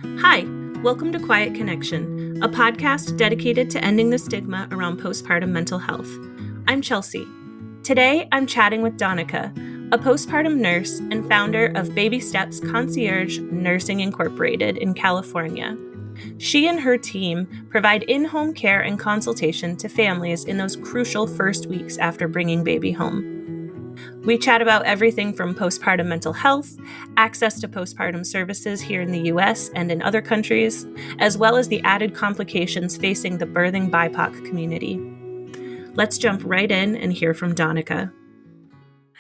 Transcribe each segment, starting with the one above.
Hi, welcome to Quiet Connection, a podcast dedicated to ending the stigma around postpartum mental health. I'm Chelsea. Today, I'm chatting with Danika, a postpartum nurse and founder of Baby Steps Concierge Nursing Incorporated in California. She and her team provide in-home care and consultation to families in those crucial first weeks after bringing baby home. We chat about everything from postpartum mental health, access to postpartum services here in the US and in other countries, as well as the added complications facing the birthing BIPOC community. Let's jump right in and hear from Danika.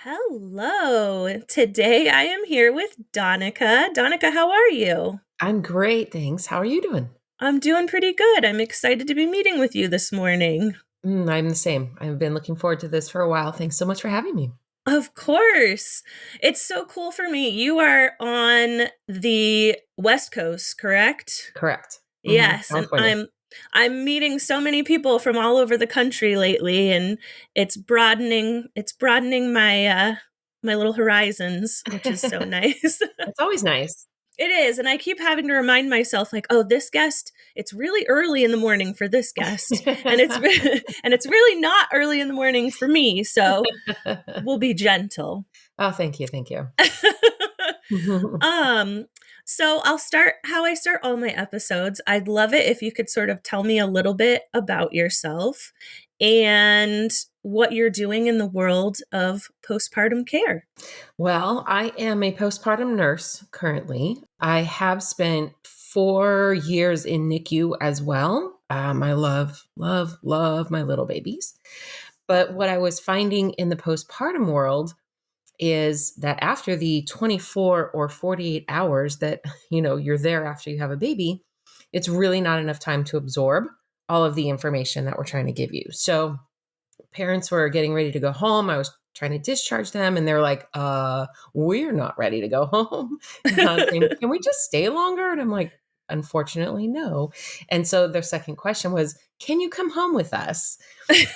Hello. Today I am here with Danika. Danika, how are you? I'm great, thanks. How are you doing? I'm doing pretty good. I'm excited to be meeting with you this morning. I'm the same. I've been looking forward to this for a while. Thanks so much for having me. Of course. It's so cool for me. You are on the West Coast, correct? Correct. Yes, California. and I'm meeting so many people from all over the country lately, and it's broadening my my little horizons, which is so nice. It's always nice. It is, and I keep having to remind myself, like, oh, this guest, it's really early in the morning for this guest, and it's really not early in the morning for me. So we'll be gentle. Oh, thank you. Thank you. So I'll start how I start all my episodes. I'd love it if you could sort of tell me a little bit about yourself and what you're doing in the world of postpartum care. Well, I am a postpartum nurse currently. I have spent 4 years in NICU as well. I love my little babies. But what I was finding in the postpartum world is that after the 24 or 48 hours that, you're there after you have a baby, it's really not enough time to absorb all of the information that we're trying to give you. So parents were getting ready to go home. I was trying to discharge them and they're like, we're not ready to go home. Can we just stay longer? And I'm like, unfortunately, no. And so their second question was, can you come home with us?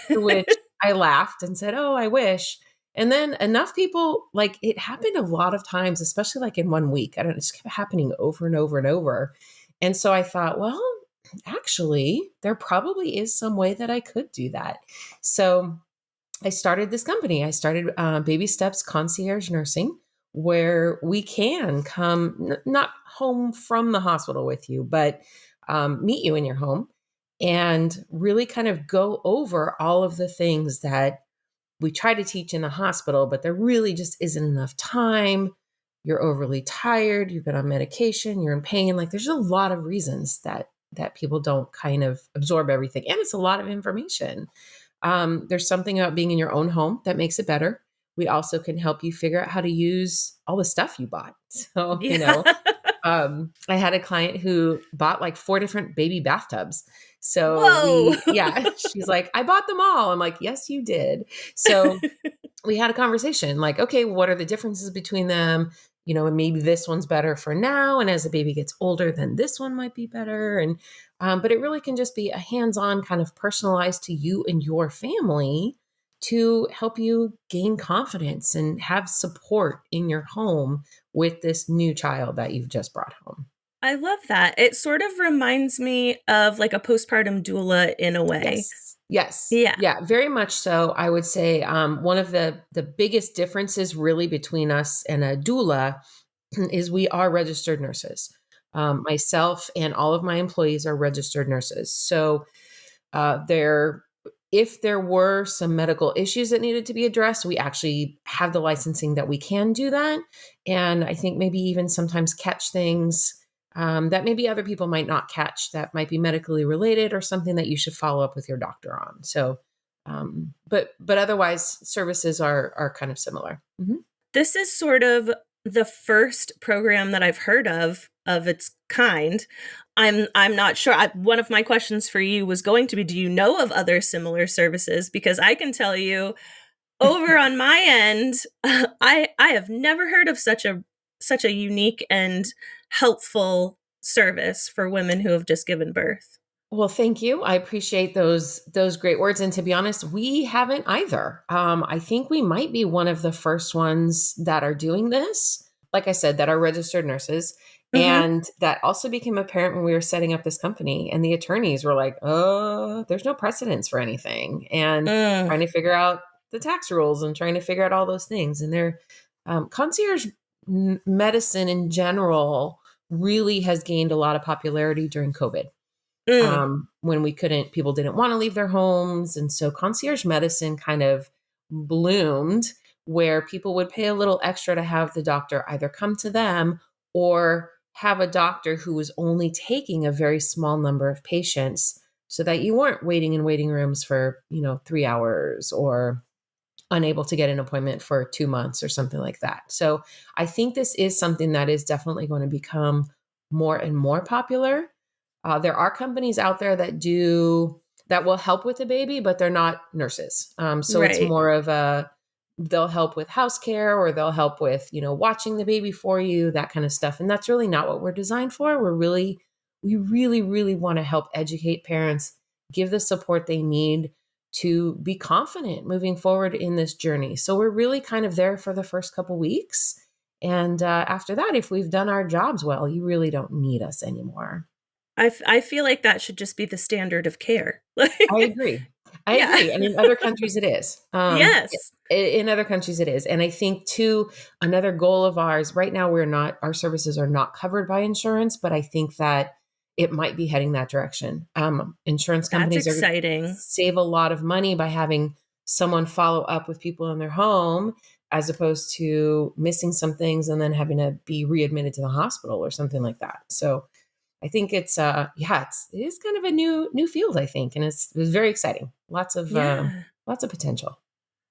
To which I laughed and said, oh, I wish. And then enough people, like, it happened a lot of times, especially like in 1 week. I don't know, it just kept happening over and over and over. And so I thought, well, actually, there probably is some way that I could do that. So I started this company. I started Baby Steps Concierge Nursing, where we can come not home from the hospital with you, but meet you in your home and really kind of go over all of the things that we try to teach in the hospital, but there really just isn't enough time. You're overly tired. You've been on medication. You're in pain. Like, there's a lot of reasons that people don't kind of absorb everything. And it's a lot of information. There's something about being in your own home that makes it better. We also can help you figure out how to use all the stuff you bought. So, Yeah. I had a client who bought like 4 different baby bathtubs. So Whoa. she's like, I bought them all. I'm like, yes, you did. So we had a conversation like, okay, what are the differences between them? Maybe this one's better for now. And as the baby gets older, then this one might be better. And, but it really can just be a hands-on kind of personalized to you and your family to help you gain confidence and have support in your home with this new child that you've just brought home. I love that. It sort of reminds me of like a postpartum doula in a way. Yes. Yeah. Yeah, very much so. I would say one of the biggest differences really between us and a doula is we are registered nurses. Myself and all of my employees are registered nurses. So if there were some medical issues that needed to be addressed, we actually have the licensing that we can do that. And I think maybe even sometimes catch things that maybe other people might not catch that might be medically related or something that you should follow up with your doctor on. So, but otherwise services are kind of similar. Mm-hmm. This is sort of the first program that I've heard of its kind. I'm not sure. One of my questions for you was going to be, do you know of other similar services? Because I can tell you over on my end, I have never heard of such a unique and helpful service for women who have just given birth. Well, thank you. I appreciate those great words. And to be honest, we haven't either. I think we might be one of the first ones that are doing this. Like I said, that are registered nurses. Mm-hmm. And that also became apparent when we were setting up this company, and the attorneys were like, "Oh, there's no precedence for anything," and Mm. trying to figure out the tax rules and trying to figure out all those things. And their concierge medicine in general really has gained a lot of popularity during COVID, Mm. when people didn't want to leave their homes. And so concierge medicine kind of bloomed, where people would pay a little extra to have the doctor either come to them or have a doctor who was only taking a very small number of patients, so that you weren't waiting in waiting rooms for, 3 hours, or unable to get an appointment for 2 months or something like that. So I think this is something that is definitely going to become more and more popular. There are companies out there that will help with the baby, but they're not nurses. So it's Right. more of they'll help with house care, or they'll help with, watching the baby for you, that kind of stuff. And that's really not what we're designed for. We really, really want to help educate parents, give the support they need to be confident moving forward in this journey. So we're really kind of there for the first couple weeks. And after that, if we've done our jobs well, you really don't need us anymore. I feel like that should just be the standard of care. I agree. I Yeah. agree. And in other countries, it is. Yes. In other countries, it is. And I think, too, another goal of ours right now, our services are not covered by insurance, but I think that it might be heading that direction. Insurance That's companies are exciting. save a lot of money by having someone follow up with people in their home, as opposed to missing some things and then having to be readmitted to the hospital or something like that. So I think it is kind of a new field, I think, and it's very exciting. Yeah. Lots of potential.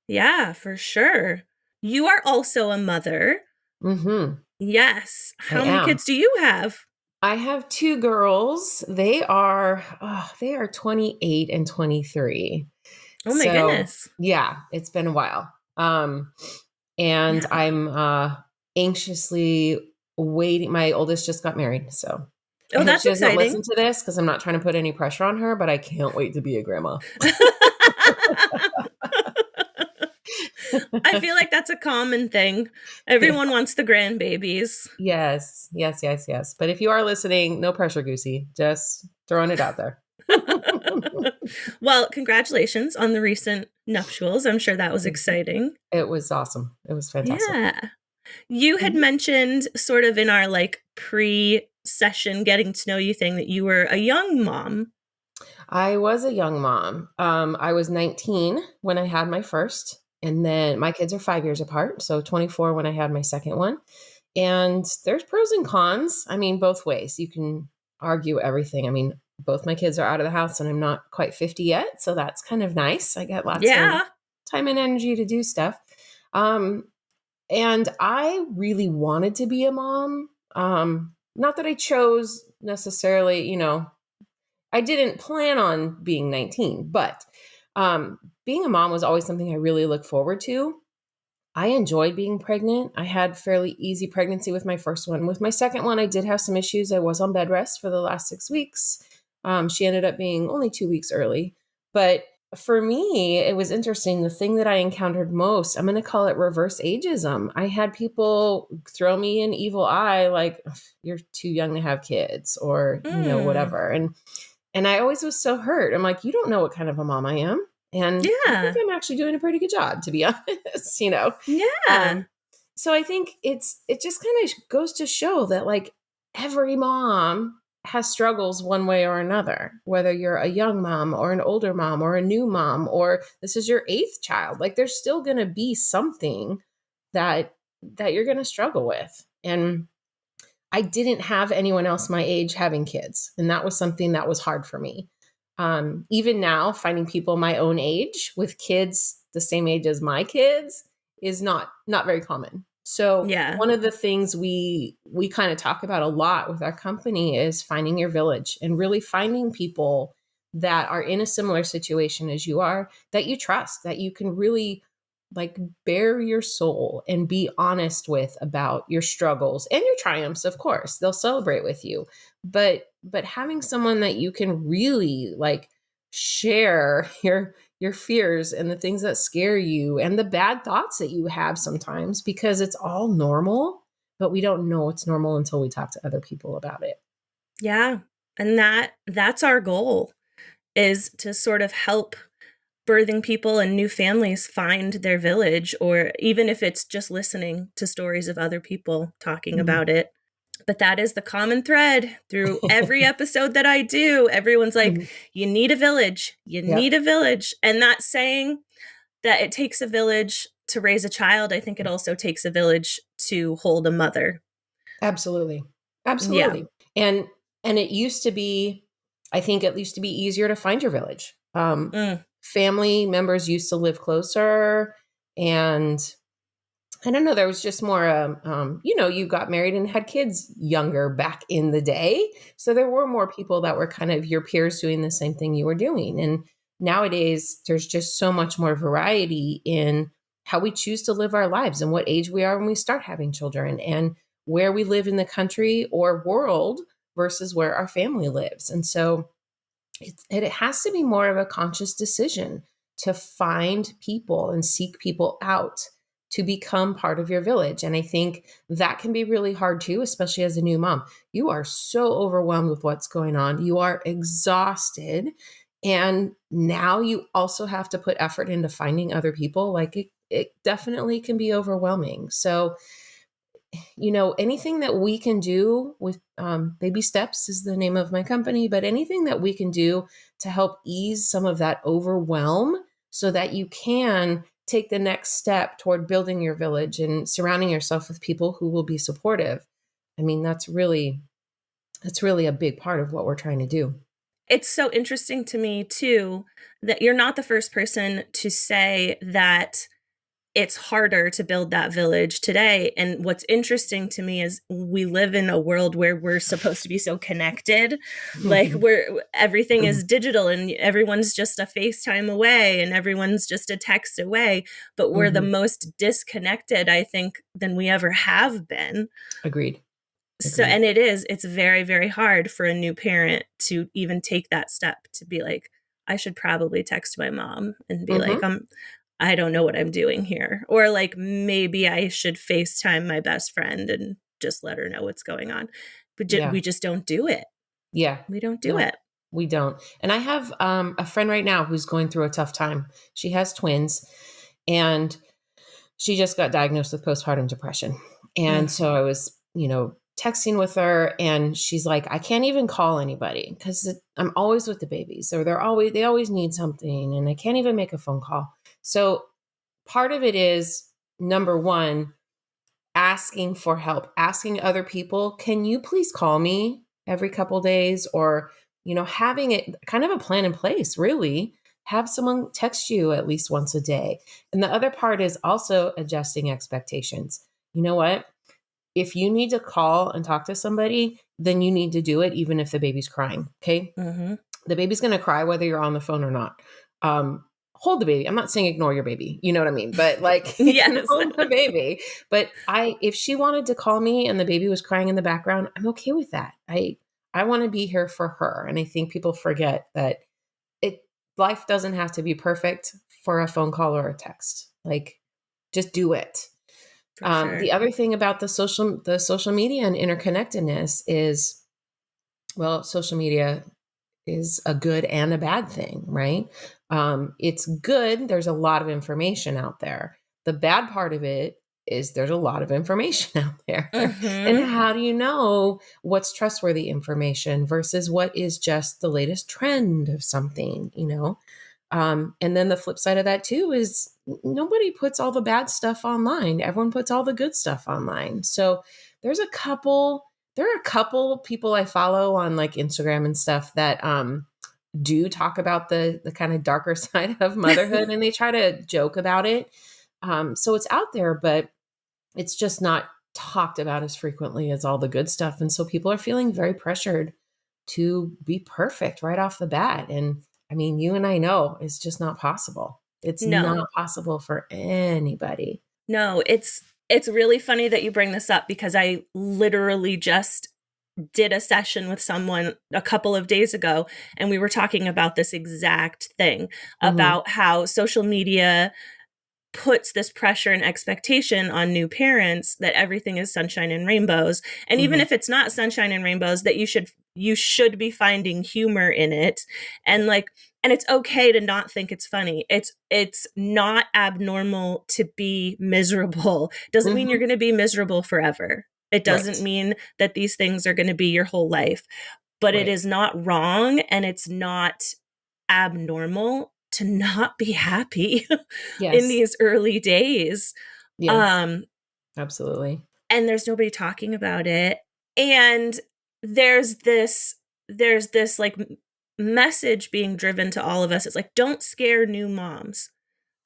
Yeah, for sure. You are also a mother. Hmm. Yes. I How many am. kids do you have? I have two girls. They are 28 and 23. Oh my So goodness. yeah, it's been a while. And Yeah. I'm anxiously waiting. My oldest just got married, so I Oh, hope that's she doesn't exciting. listen to this, because I'm not trying to put any pressure on her, but I can't wait to be a grandma. I feel like that's a common thing. Yeah. Everyone wants the grandbabies. Yes, yes, yes, yes. But if you are listening, no pressure, Goosey. Just throwing it out there. Well, congratulations on the recent nuptials. I'm sure that was exciting. It was awesome. It was fantastic. Yeah. You had Mhm. mentioned sort of in our like pre-session getting to know you thing that you were a young mom. I was a young mom. I was 19 when I had my first, and then my kids are 5 years apart. So 24 when I had my second one. And there's pros and cons. I mean, both ways. You can argue everything. I mean, both my kids are out of the house and I'm not quite 50 yet. So that's kind of nice. I got lots of Yeah. time and energy to do stuff. Um, and I really wanted to be a mom. Not that I chose necessarily, I didn't plan on being 19, but being a mom was always something I really looked forward to. I enjoyed being pregnant. I had fairly easy pregnancy with my first one. With my second one, I did have some issues. I was on bed rest for the last 6 weeks. She ended up being only 2 weeks early. But for me, it was interesting. The thing that I encountered most, I'm going to call it reverse ageism. I had people throw me an evil eye, like, "Ugh, you're too young to have kids," or, Mm. whatever. And I always was so hurt. I'm like, you don't know what kind of a mom I am. And I think Yeah. I'm actually doing a pretty good job, to be honest. Yeah. Um, so I think it just kind of goes to show that, like, every mom has struggles one way or another, whether you're a young mom or an older mom or a new mom, or this is your eighth child. Like, there's still going to be something that you're going to struggle with. And I didn't have anyone else my age having kids. And that was something that was hard for me. Even now, finding people my own age with kids the same age as my kids is not very common. So Yeah. one of the things we kind of talk about a lot with our company is finding your village, and really finding people that are in a similar situation as you are, that you trust, that you can really, like, bare your soul and be honest with about your struggles and your triumphs. Of course, they'll celebrate with you, but having someone that you can really, like, share your fears and the things that scare you and the bad thoughts that you have sometimes, because it's all normal. but we don't know it's normal until we talk to other people about it. Yeah. And that's our goal, is to sort of help birthing people and new families find their village, or even if it's just listening to stories of other people talking about it. But that is the common thread through every episode that I do. Everyone's like, you need a village. You need a village. And that saying that it takes a village to raise a child, I think it also takes a village to hold a mother. Absolutely. Yeah. And it used to be, I think it used to be easier to find your village. Family members used to live closer, and I don't know, there was just more, you got married and had kids younger back in the day. So there were more people that were kind of your peers doing the same thing you were doing. And nowadays, there's just so much more variety in how we choose to live our lives and what age we are when we start having children, and where we live in the country or world versus where our family lives. And so it has to be more of a conscious decision to find people and seek people out to become part of your village. And I think that can be really hard too, especially as a new mom. You are so overwhelmed with what's going on. You are exhausted. And now you also have to put effort into finding other people. Like it definitely can be overwhelming. So, anything that we can do with Baby Steps is the name of my company, but anything that we can do to help ease some of that overwhelm so that you can take the next step toward building your village and surrounding yourself with people who will be supportive. I mean, that's really a big part of what we're trying to do. It's so interesting to me too, that you're not the first person to say that it's harder to build that village today. And what's interesting to me is we live in a world where we're supposed to be so connected. Like everything is digital and everyone's just a FaceTime away and everyone's just a text away. But we're the most disconnected, I think, than we ever have been. Agreed. So, and it's very, very hard for a new parent to even take that step to be like, I should probably text my mom and be like, I don't know what I'm doing here. Or like, maybe I should FaceTime my best friend and just let her know what's going on. But we just don't do it. Yeah. We don't do it. We don't. And I have a friend right now who's going through a tough time. She has twins and she just got diagnosed with postpartum depression. And so I was, texting with her and she's like, I can't even call anybody because I'm always with the babies, or they always need something and I can't even make a phone call. So part of it is, number one, asking for help, asking other people, can you please call me every couple days? Or, having it kind of a plan in place, really. Have someone text you at least once a day. And the other part is also adjusting expectations. You know what? If you need to call and talk to somebody, then you need to do it, even if the baby's crying. Okay. The baby's going to cry whether you're on the phone or not. Hold the baby. I'm not saying ignore your baby. You know what I mean? But like, yes. Hold the baby. But if she wanted to call me and the baby was crying in the background, I'm okay with that. I want to be here for her. And I think people forget that life doesn't have to be perfect for a phone call or a text. Like, just do it. Sure. The other thing about the social media and interconnectedness is, well, social media is a good and a bad thing, right? It's good. There's a lot of information out there. The bad part of it is there's a lot of information out there. And how do you know what's trustworthy information versus what is just the latest trend of something, And then the flip side of that too is nobody puts all the bad stuff online. Everyone puts all the good stuff online. So there are a couple people I follow on like Instagram and stuff that do talk about the kind of darker side of motherhood and they try to joke about it. So it's out there, but it's just not talked about as frequently as all the good stuff. And so people are feeling very pressured to be perfect right off the bat. And I mean, you and I know it's just not possible. It's not possible for anybody. No, it's really funny that you bring this up because I literally just did a session with someone a couple of days ago and we were talking about this exact thing about how social media puts this pressure and expectation on new parents that everything is sunshine and rainbows. And even if it's not sunshine and rainbows, that you should be finding humor in it. And like, and it's okay to not think it's funny. It's not abnormal to be miserable. Doesn't mean you're going to be miserable forever. It doesn't mean that these things are going to be your whole life, but it is not wrong, and it's not abnormal to not be happy in these early days. Yes. Absolutely. And there's nobody talking about it. And there's this like message being driven to all of us. It's like, don't scare new moms.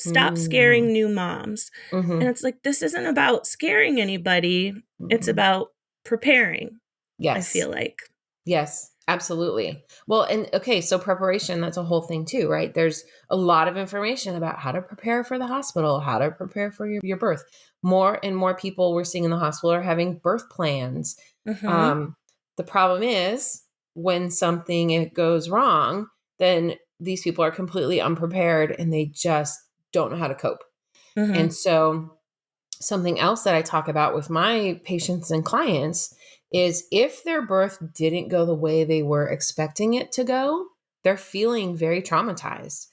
Stop scaring new moms. And it's like, this isn't about scaring anybody. It's about preparing. Yes. I feel like. Yes, absolutely. Well, and okay, so preparation, that's a whole thing too, right? There's a lot of information about how to prepare for the hospital, how to prepare for your birth. More and more people we're seeing in the hospital are having birth plans. The problem is when something goes wrong, then these people are completely unprepared and they just don't know how to cope. And so something else that I talk about with my patients and clients is if their birth didn't go the way they were expecting it to go, they're feeling very traumatized.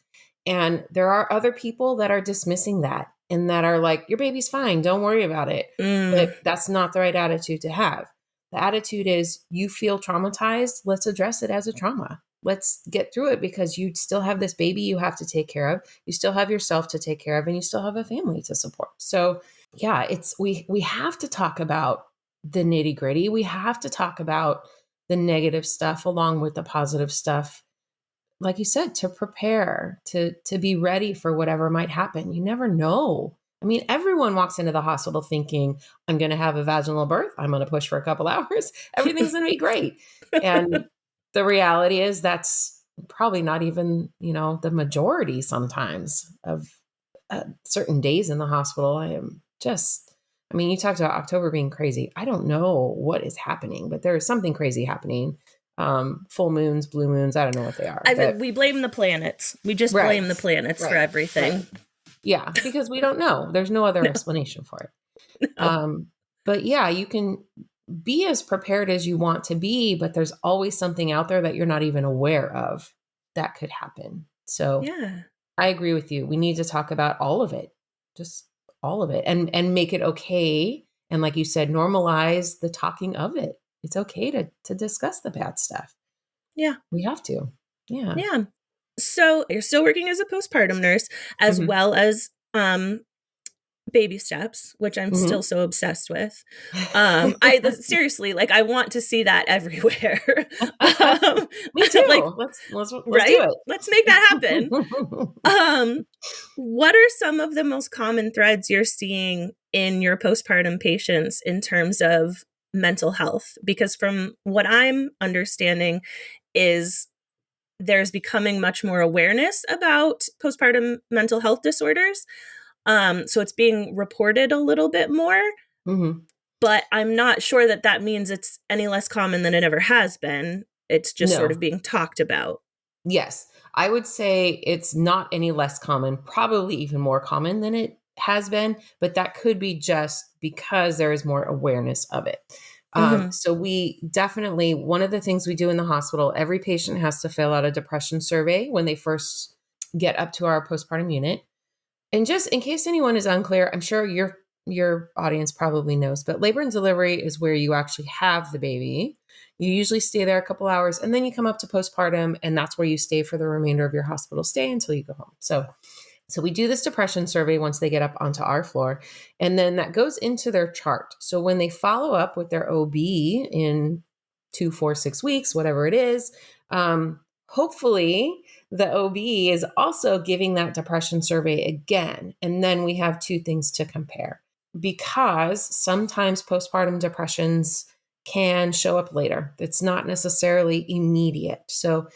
And there are other people that are dismissing that and that are like, your baby's fine, don't worry about it. But that's not the right attitude to have. The attitude is, you feel traumatized, let's address it as a trauma. Let's get through it, because you still have this baby you have to take care of. You still have yourself to take care of, and you still have a family to support. So yeah, we have to talk about the nitty gritty. We have to talk about the negative stuff along with the positive stuff. Like you said, to prepare, to be ready for whatever might happen. You never know. I mean, everyone walks into the hospital thinking, I'm going to have a vaginal birth. I'm going to push for a couple hours. Everything's going to be great. And the reality is that's probably not even, the majority sometimes of certain days in the hospital. You talked about October being crazy. I don't know what is happening, but there is something crazy happening. Full moons, blue moons, I don't know what they are. We blame the planets. We just blame the planets for everything. Right. Yeah, because we don't know. There's no other explanation for it. No. But yeah, you can be as prepared as you want to be, but there's always something out there that you're not even aware of that could happen. So yeah, I agree with you. We need to talk about all of it, just all of it, and make it okay. And like you said, normalize the talking of it. It's okay to discuss the bad stuff. Yeah. We have to. Yeah. Yeah. So you're still working as a postpartum nurse as well as Baby Steps, which I'm still so obsessed with. Seriously, like, I want to see that everywhere. Me too. Like, let's do it. Let's make that happen. What are some of the most common threads you're seeing in your postpartum patients in terms of mental health? Because from what I'm understanding is there's becoming much more awareness about postpartum mental health disorders. So it's being reported a little bit more, but I'm not sure that means it's any less common than it ever has been. It's just sort of being talked about. Yes. I would say it's not any less common, probably even more common than it has been, but that could be just because there is more awareness of it. So we definitely, one of the things we do in the hospital, every patient has to fill out a depression survey when they first get up to our postpartum unit. And just in case anyone is unclear, I'm sure your audience probably knows, but labor and delivery is where you actually have the baby. You usually stay there a couple hours and then you come up to postpartum, and that's where you stay for the remainder of your hospital stay until you go home. So we do this depression survey once they get up onto our floor, and then that goes into their chart. So when they follow up with their OB in 2, 4, 6 weeks, whatever it is, hopefully the OB is also giving that depression survey again. And then we have 2 things to compare, because sometimes postpartum depressions can show up later. It's not necessarily immediate. So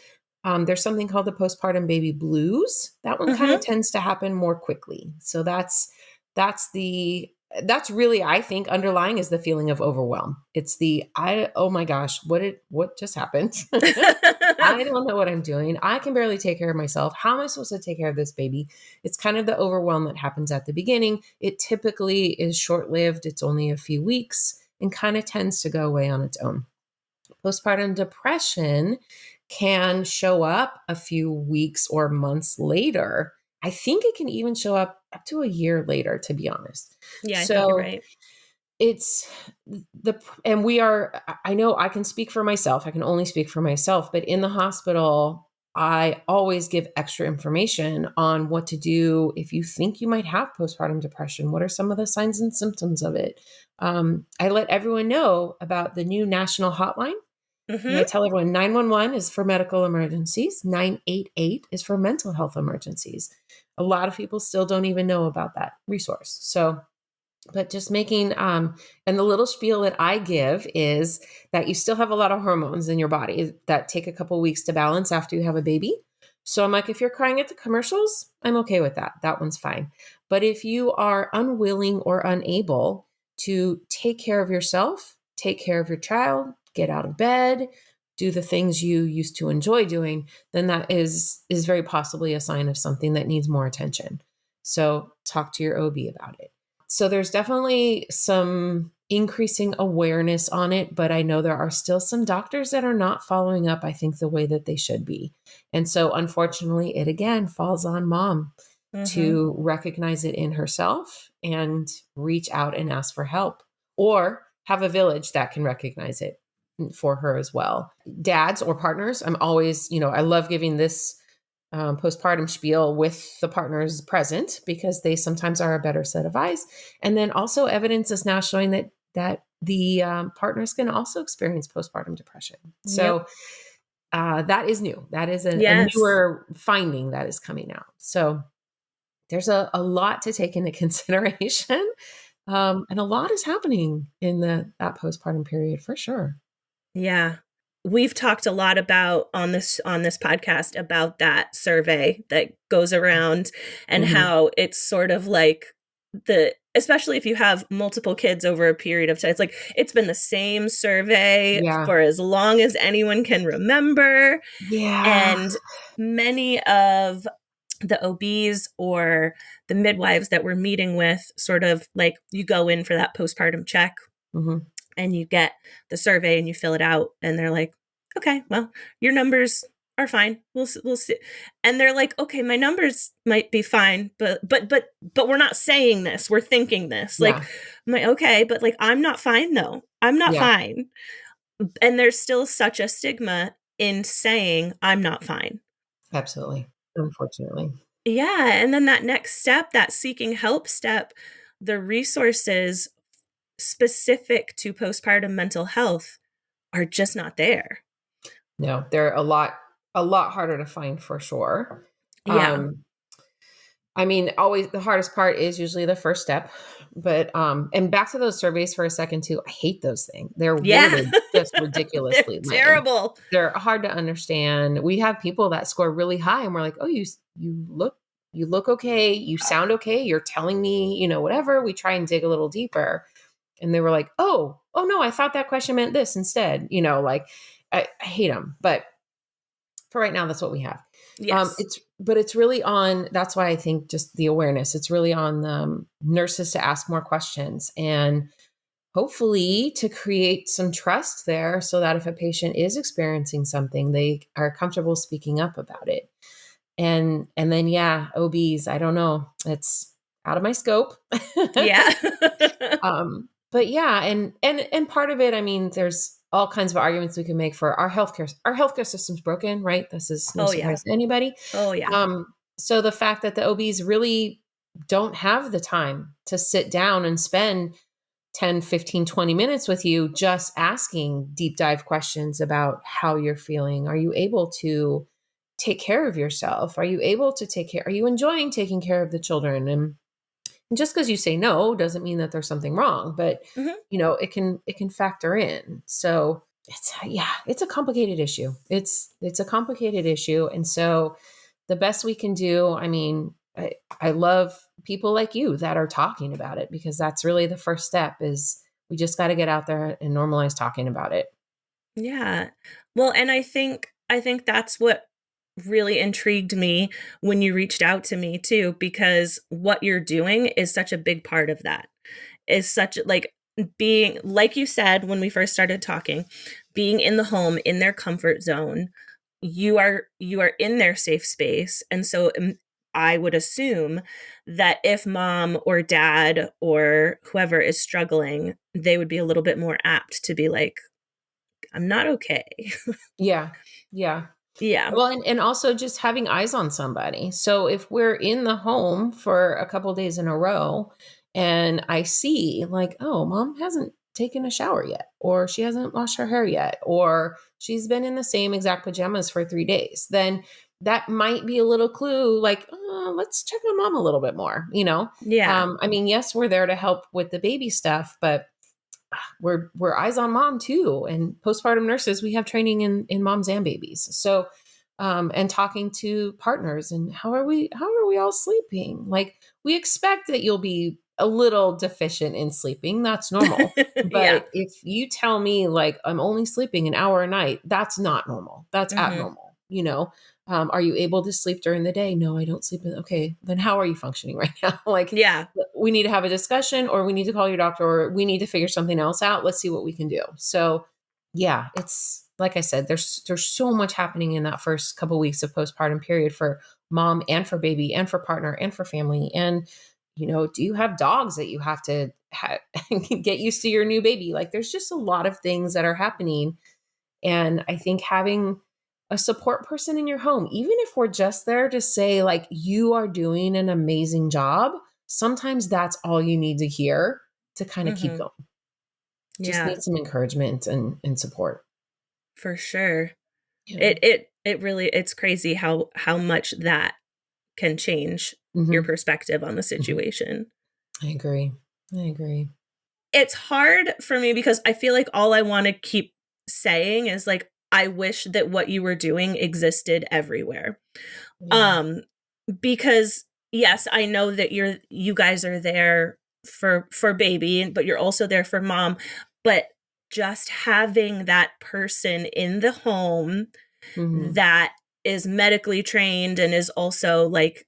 there's something called the postpartum baby blues. That one kind of tends to happen more quickly. So that's the that's really, I think, underlying is the feeling of overwhelm. It's oh my gosh, what just happened? I don't know what I'm doing. I can barely take care of myself. How am I supposed to take care of this baby? It's kind of the overwhelm that happens at the beginning. It typically is short-lived. It's only a few weeks and kind of tends to go away on its own. Postpartum depression can show up a few weeks or months later. I think it can even show up to a year later, to be honest. Yeah, I think you're So right. it's I know I can speak for myself. I can only speak for myself, but in the hospital, I always give extra information on what to do if you think you might have postpartum depression. What are some of the signs and symptoms of it? I let everyone know about the new national hotline. And I tell everyone 911 is for medical emergencies. 988 is for mental health emergencies. A lot of people still don't even know about that resource. So, but just making, and the little spiel that I give is that you still have a lot of hormones in your body that take a couple weeks to balance after you have a baby. So I'm like, if you're crying at the commercials, I'm okay with that. That one's fine. But if you are unwilling or unable to take care of yourself, take care of your child, get out of bed, do the things you used to enjoy doing, then that is very possibly a sign of something that needs more attention. So talk to your OB about it. So there's definitely some increasing awareness on it, but I know there are still some doctors that are not following up, I think, the way that they should be. And so unfortunately, it again falls on mom to recognize it in herself and reach out and ask for help, or have a village that can recognize it for her as well. Dads or partners, I'm always, I love giving this postpartum spiel with the partners present, because they sometimes are a better set of eyes. And then also evidence is now showing that the partners can also experience postpartum depression. So that is new. That is a newer finding that is coming out. So there's a lot to take into consideration. And a lot is happening in that postpartum period for sure. Yeah. We've talked a lot about on this podcast about that survey that goes around and how it's sort of like especially if you have multiple kids over a period of time, it's like it's been the same survey for as long as anyone can remember. Yeah. And many of the OBs or the midwives that we're meeting with, sort of like, you go in for that postpartum check and you get the survey and you fill it out, and they're like, okay, well, your numbers are fine. We'll see. And they're like, okay, my numbers might be fine, but we're not saying this. We're thinking this. Like, I'm like, okay, but like, I'm not fine though. I'm not fine. And there's still such a stigma in saying I'm not fine. Absolutely. Unfortunately. Yeah. And then that next step, that seeking help step, the resources specific to postpartum mental health are just not there. No, they're a lot harder to find for sure. Yeah. I mean, always the hardest part is usually the first step. But and back to those surveys for a second too. I hate those things. They're worded just ridiculously They're terrible. They're hard to understand. We have people that score really high, and we're like, oh, you look okay, you sound okay, you're telling me, whatever. We try and dig a little deeper. And they were like, oh no, I thought that question meant this instead. Like I hate them. But for right now, that's what we have. Yes. It's really on, that's why I think just the awareness, it's really on the nurses to ask more questions and hopefully to create some trust there, so that if a patient is experiencing something, they are comfortable speaking up about it. And then, OBs, I don't know, it's out of my scope. Yeah. But yeah, and part of it, I mean, there's all kinds of arguments we can make for our healthcare system's broken, right? This is no surprise to anybody. Oh yeah. So the fact that the OBs really don't have the time to sit down and spend 10, 15, 20 minutes with you just asking deep dive questions about how you're feeling. Are you able to take care of yourself? Are you able to are you enjoying taking care of the children? And just because you say no doesn't mean that there's something wrong, but it can factor in. So it's a complicated issue. It's a complicated issue. And so the best we can do, I mean, I love people like you that are talking about it, because that's really the first step. Is we just got to get out there and normalize talking about it. Yeah. Well, and I think that's what really intrigued me when you reached out to me too, because what you're doing is such a big part of that. Is such like being, like you said when we first started talking, being in the home, in their comfort zone. You are in their safe space. And so I would assume that if mom or dad or whoever is struggling, they would be a little bit more apt to be like, I'm not okay. Yeah. Yeah. Yeah. Well, and also just having eyes on somebody. So if we're in the home for a couple days in a row and I see like, oh, mom hasn't taken a shower yet, or she hasn't washed her hair yet, or she's been in the same exact pajamas for 3 days, then that might be a little clue like, let's check on mom a little bit more, you know? Yeah. I mean, yes, we're there to help with the baby stuff, but we're eyes on mom too. And postpartum nurses, we have training in moms and babies. So and talking to partners and how are we all sleeping? Like, we expect that you'll be a little deficient in sleeping. That's normal. Yeah. But if you tell me like I'm only sleeping an hour a night, that's not normal. That's Hmm. abnormal, you know? Are you able to sleep during the day? No, I don't sleep. Okay, then how are you functioning right now? Like, Yeah. we need to have a discussion, or we need to call your doctor, or we need to figure something else out. Let's see what we can do. So yeah, it's like I said, there's so much happening in that first couple weeks of postpartum period for mom and for baby and for partner and for family. And do you have dogs that you have to get used to your new baby? Like, there's just a lot of things that are happening. And I think having a support person in your home, even if we're just there to say like, you are doing an amazing job, sometimes that's all you need to hear to kind of keep Hmm. going. Just Yeah, need some encouragement and support. for sure. Yeah. It really, it's crazy how much that can change your Hmm. perspective on the Hmm. situation. I agree. I agree. It's hard for me because I feel like all I want to keep saying is like, I wish that what you were doing existed everywhere. Yeah. Um, because yes, I know that you guys are there for baby, but you're also there for mom. But just having that person in the home Hmm. that is medically trained and is also like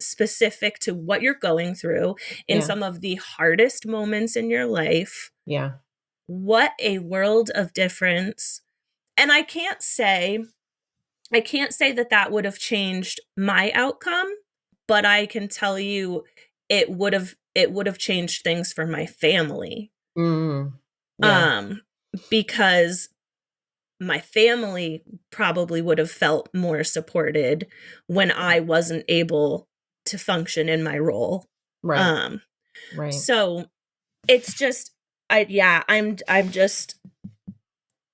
specific to what you're going through in Yeah. some of the hardest moments in your life. Yeah. What a world of difference. And I can't say that that would have changed my outcome, but I can tell you it would have changed things for my family. Mm. Yeah. Um because my family probably would have felt more supported when I wasn't able to function in my role. Right. Um Right. so it's just I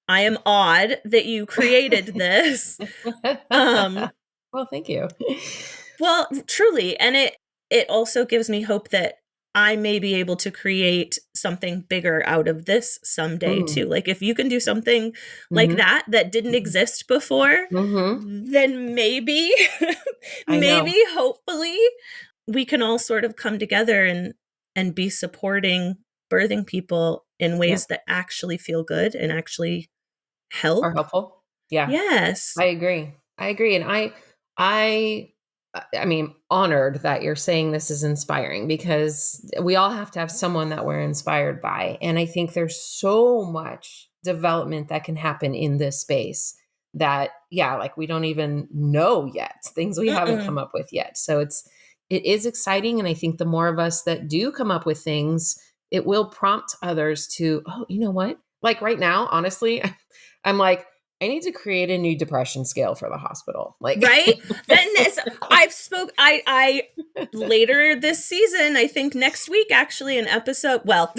am awed that you created this. Um Well, thank you. well, truly, and it also gives me hope that I may be able to create something bigger out of this someday Mm. too. Like if you can do something like Hmm. that didn't exist before, Hmm. then maybe I maybe know. hopefully we can all sort of come together and be supporting birthing people in Yep. ways that actually feel good and actually Are help. helpful. Yeah. Yes. I agree. I agree. And I I mean, honored that you're saying this is inspiring, because we all have to have someone that we're inspired by. And I think there's so much development that can happen in this space that, yeah, like we don't even know yet, things we haven't Mm-mm. come up with yet. So it is exciting. And I think the more of us that do come up with things, it will prompt others to, oh, you know what? Like right now, honestly, I'm like, I need to create a new depression scale for the hospital. Like, Right? Then this, I later this season, I think next week actually an episode, well,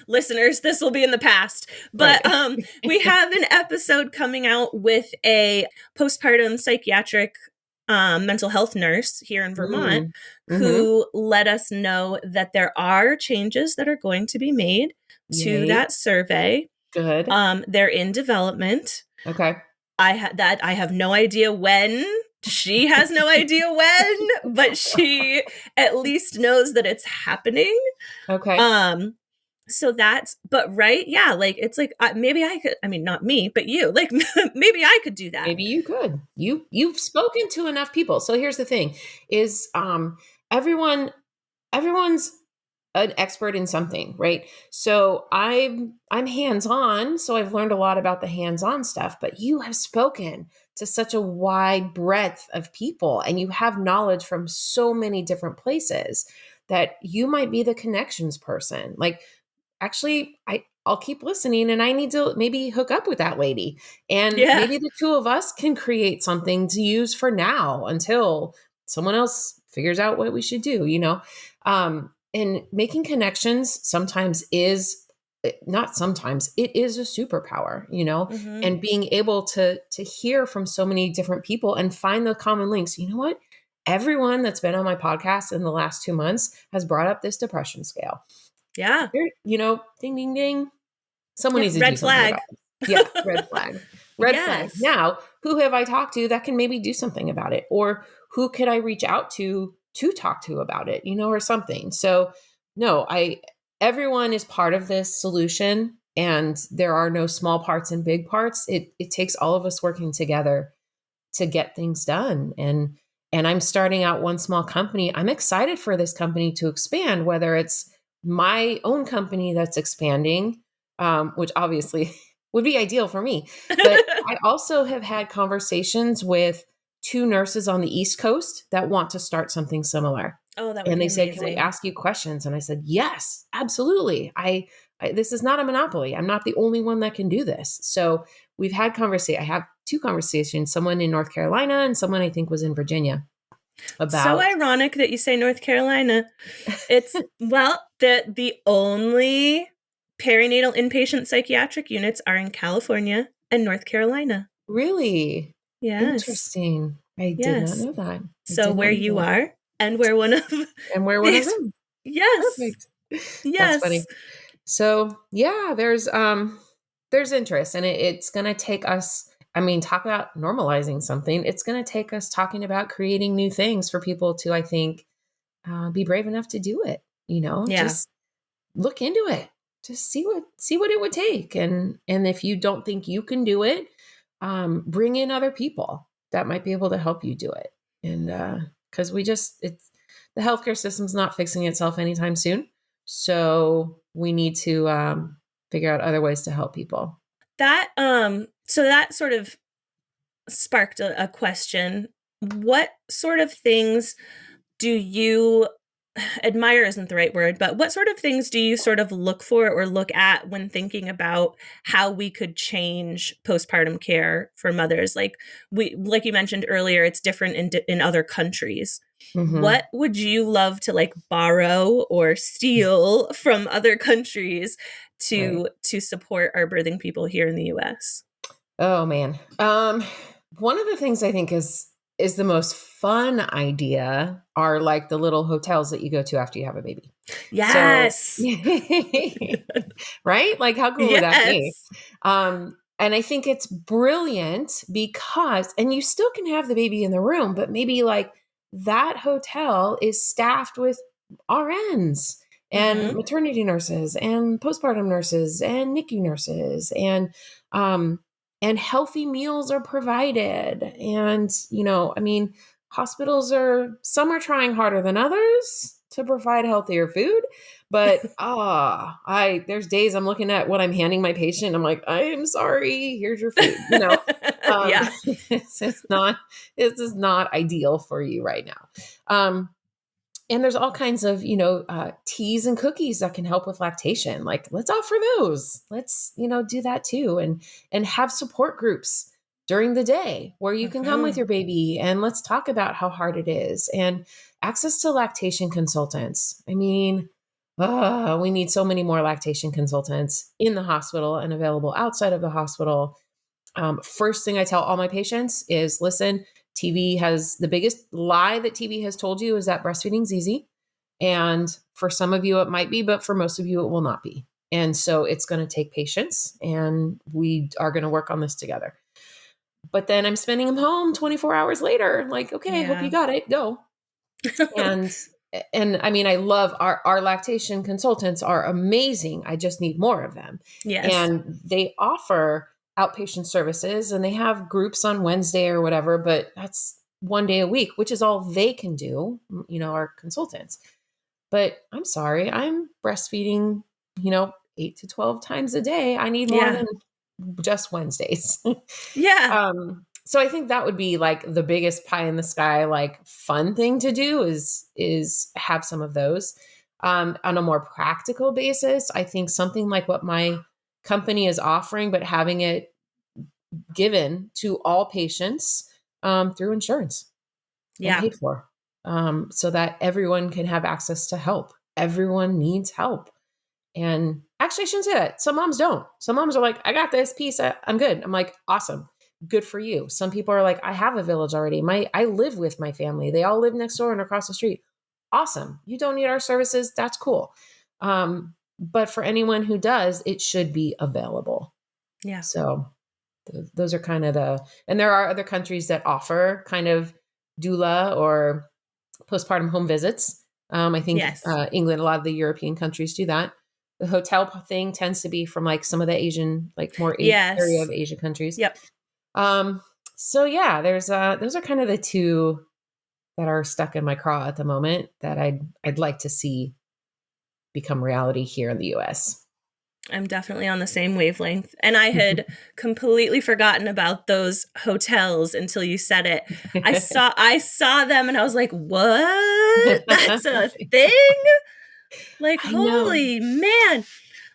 listeners, this will be in the past, but right. we have an episode coming out with a postpartum psychiatric mental health nurse here in Vermont Mm. Hmm. who let us know that there are changes that are going to be made to Yay. that survey. Good. They're in development. Okay. I have no idea when She has no idea when, but she at least knows that it's happening. Okay. So that's, but right. Yeah. Like, it's like, maybe I could, I mean, not me, but you, like, maybe I could do that. Maybe you could. You've spoken to enough people. So here's the thing is, everyone's an expert in something, right? So I'm hands-on, so I've learned a lot about the hands-on stuff, but you have spoken to such a wide breadth of people and you have knowledge from so many different places that you might be the connections person. Like, actually, I'll keep listening and I need to maybe hook up with that lady. And maybe the two of us can create something to use for now until someone else figures out what we should do, you know? And making connections sometimes is not sometimes, it is a superpower, you know, and being able to hear from so many different people and find the common links. You know what? Everyone that's been on my podcast in the last 2 months has brought up this depression scale. Yeah. You know, ding, ding, ding. Someone needs to red do flag. something about it. Yeah, red flag. Red flag. Now, who have I talked to that can maybe do something about it? Or who could I reach out to talk to about it, you know, or something. So no, everyone is part of this solution and there are no small parts and big parts. It takes all of us working together to get things done. And I'm starting out one small company. I'm excited for this company to expand, whether it's my own company that's expanding, which obviously would be ideal for me. But I also have had conversations with 2 nurses on the East Coast that want to start something similar. Oh, that would and be they said, amazing. "Can we ask you questions?" And I said, "Yes, absolutely. I this is not a monopoly. I'm not the only one that can do this." So we've had I have 2 conversations, someone in North Carolina and someone I think was in Virginia. So ironic that you say North Carolina. It's, well, the only perinatal inpatient psychiatric units are in California and North Carolina. Really? Yes. Interesting. I did not know that. So where you are and we're one of and we're one of them. Yes. Perfect. Yes. That's funny. So yeah, there's interest and it's going to take us, I mean, talk about normalizing something. It's going to take us talking about creating new things for people to, I think, be brave enough to do it, you know, just look into it, just see what it would take. And if you don't think you can do it, bring in other people that might be able to help you do it. And, cause the healthcare system's not fixing itself anytime soon. So we need to, figure out other ways to help people. That, so that sort of sparked a question. What sort of things do you admire isn't the right word, but what sort of things do you sort of look for or look at when thinking about how we could change postpartum care for mothers? Like you mentioned earlier, it's different in other countries. Mm-hmm. What would you love to like borrow or steal from other countries to support our birthing people here in the US? Oh man. One of the things I think is the most fun idea are like the little hotels that you go to after you have a baby. Yes. So, right? Like how cool would that be? And I think it's brilliant because, and you still can have the baby in the room, but maybe like that hotel is staffed with RNs and maternity nurses and postpartum nurses and NICU nurses and healthy meals are provided. And, you know, I mean, some are trying harder than others to provide healthier food, but there's days I'm looking at what I'm handing my patient. I'm like, I'm sorry, here's your food. You know, this is not ideal for you right now. And there's all kinds of, you know, teas and cookies that can help with lactation. Like, let's offer those. Let's, you know, do that too. And have support groups during the day where you can come with your baby and let's talk about how hard it is. And access to lactation consultants. I mean, we need so many more lactation consultants in the hospital and available outside of the hospital. First thing I tell all my patients is, listen, TV has the biggest lie that TV has told you is that breastfeeding's easy. And for some of you, it might be, but for most of you, it will not be. And so it's going to take patience and we are going to work on this together. But then I'm sending him home 24 hours later. Like, okay, I hope you got it. Go. And I mean, I love our lactation consultants are amazing. I just need more of them. Yes. And they offer outpatient services and they have groups on Wednesday or whatever, but that's one day a week, which is all they can do, our consultants. But I'm sorry, I'm breastfeeding, 8 to 12 times a day. I need more than just Wednesdays. Yeah. So I think that would be like the biggest pie in the sky, like fun thing to do is have some of those. On a more practical basis, I think something like what my company is offering, but having it given to all patients through insurance and paid for, so that everyone can have access to help. Everyone needs help. And actually, I shouldn't say that. Some moms don't. Some moms are like, I got this piece. I'm good. I'm like, awesome. Good for you. Some people are like, I have a village already. I live with my family. They all live next door and across the street. Awesome. You don't need our services. That's cool. But for anyone who does, it should be available. Yeah. So those are kind of and there are other countries that offer kind of doula or postpartum home visits. I think England, a lot of the European countries do that. The hotel thing tends to be from like some of the Asian, like more area of Asian countries. Yep. So yeah, those are kind of the two that are stuck in my craw at the moment that I'd like to see become reality here in the US. I'm definitely on the same wavelength. And I had completely forgotten about those hotels until you said it. I saw them and I was like, what? That's a thing? Like, holy man.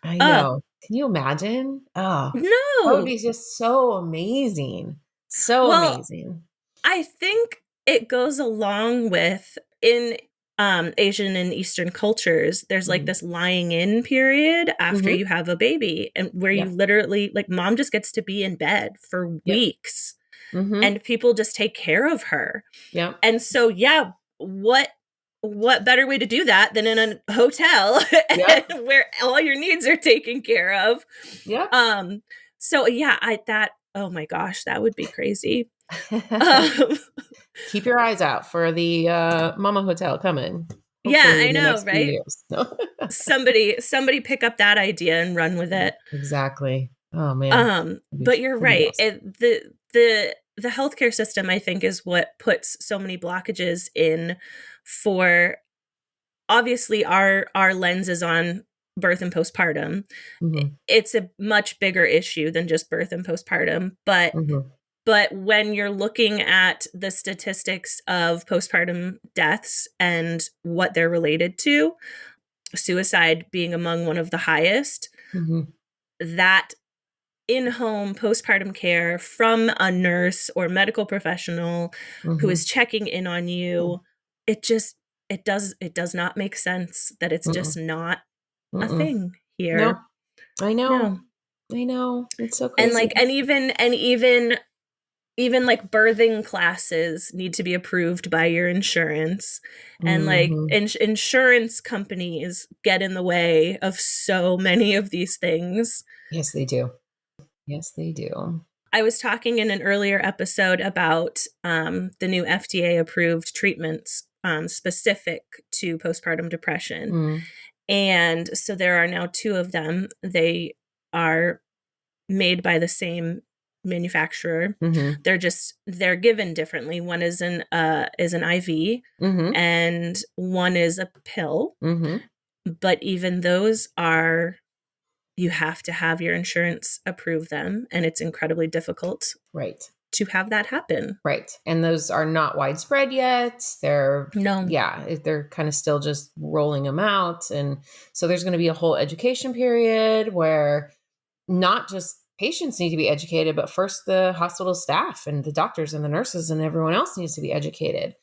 I know. Can you imagine? Oh, no. That would be just so amazing. So amazing. I think it goes along with in Asian and Eastern cultures, there's like this lying in period after you have a baby, and where you literally, like, mom just gets to be in bed for weeks and people just take care of her. Yeah. And so, what better way to do that than in a hotel where all your needs are taken care of? Yeah. So oh my gosh, that would be crazy. Keep your eyes out for the Mama Hotel coming. I know, right? Somebody pick up that idea and run with it. Exactly. Oh man. But you're right. Awesome. The healthcare system, I think, is what puts so many blockages in for, obviously, our lenses on birth and postpartum. It's a much bigger issue than just birth and postpartum, but when you're looking at the statistics of postpartum deaths and what they're related to, suicide being among one of the highest, that in-home postpartum care from a nurse or medical professional who is checking in on you, it does not make sense that it's just not a thing here. No. I know. It's so crazy. And even like birthing classes need to be approved by your insurance, and like insurance companies get in the way of so many of these things. Yes, they do. Yes, they do. I was talking in an earlier episode about the new FDA approved treatments specific to postpartum depression. And so there are now 2 of them. They are made by the same manufacturer. They're given differently. One is an IV and one is a pill. But even those you have to have your insurance approve them, and it's incredibly difficult to have that happen. Right. And those are not widespread yet. They're kind of still just rolling them out. And so there's going to be a whole education period where not just patients need to be educated, but first the hospital staff and the doctors and the nurses and everyone else needs to be educated.